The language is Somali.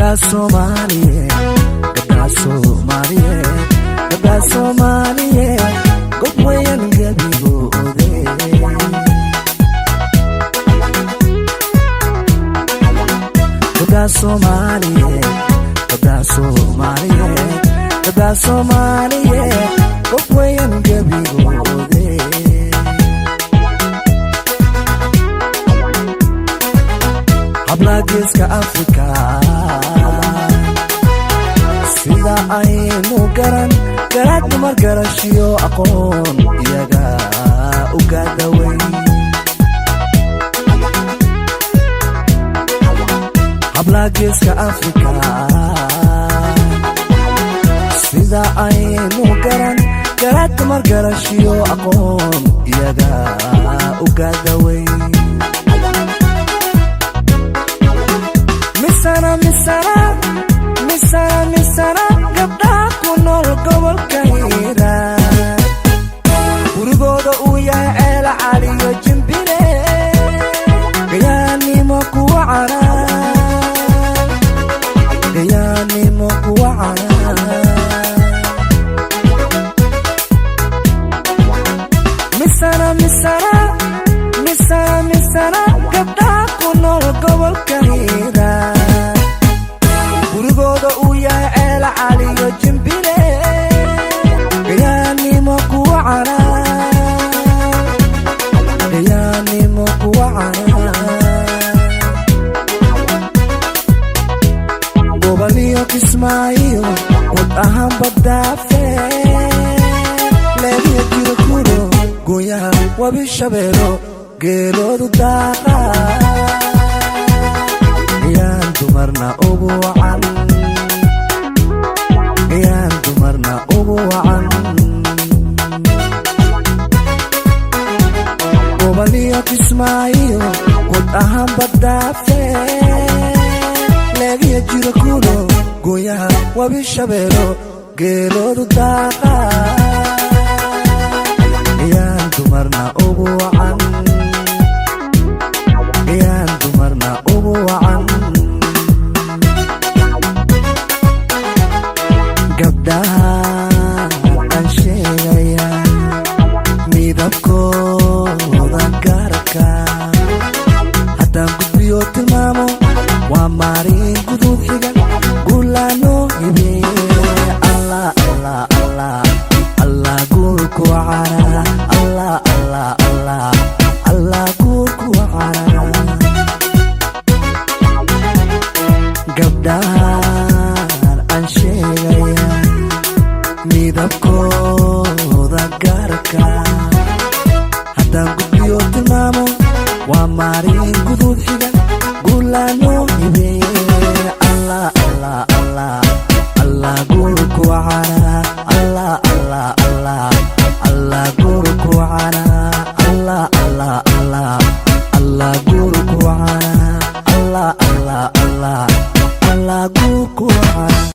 gabdhaha Soomaaliyeed gabdhaha Soomaaliyeed gabdhaha Soomaaliyeed gob weyn gabigoode gabdhaha Soomaaliyeed gabdhaha Soomaaliyeed gabdhaha Soomaaliyeed gob weyn gabigoode hablaha geeska Afrika sida aynu garan dumar garashiyo aqoon iyaga uga daweyn hablaha geeska Afrika sida aynu garan dumar garashiyo aqoon iyaga uga daweyn misana gabdhaha ku nool gobolka Hiiraan gurigooda uu yahay ceel caliyo jimbile gayaanimo kuwa misana gabdhaha ku nool gobolka Hiiraan gurigooda uu yahay ceel caliyo jimbile gayaanimo kuwa goboliyo Kismaayo wad ahaan badaafe leebiya jiro kuro gooyaha wabi shabeelo geeloodu daaqa yaan dumarna ugu wacan goboliyo Kismaayo wad ahaan badaafe leebiya jiro kuro gooyaha wabi shabeelo geeloodu daaqa yaan dumarna ugu wacan gabdhaha aan sheegaya midabkooda gaarka haddaan gudbiyo tilmaamo waa maarin guduud xiga gulaano hibeeye allah guurku carara allah guurku carara gabdhahan aan sheegaya midabkooda gaarka haddaan gudbiyo tilmaamo waa maarin guduud xiga gulaano hibeeye allah guurku carara allah guurku carara allah guurku carara allah guurku carara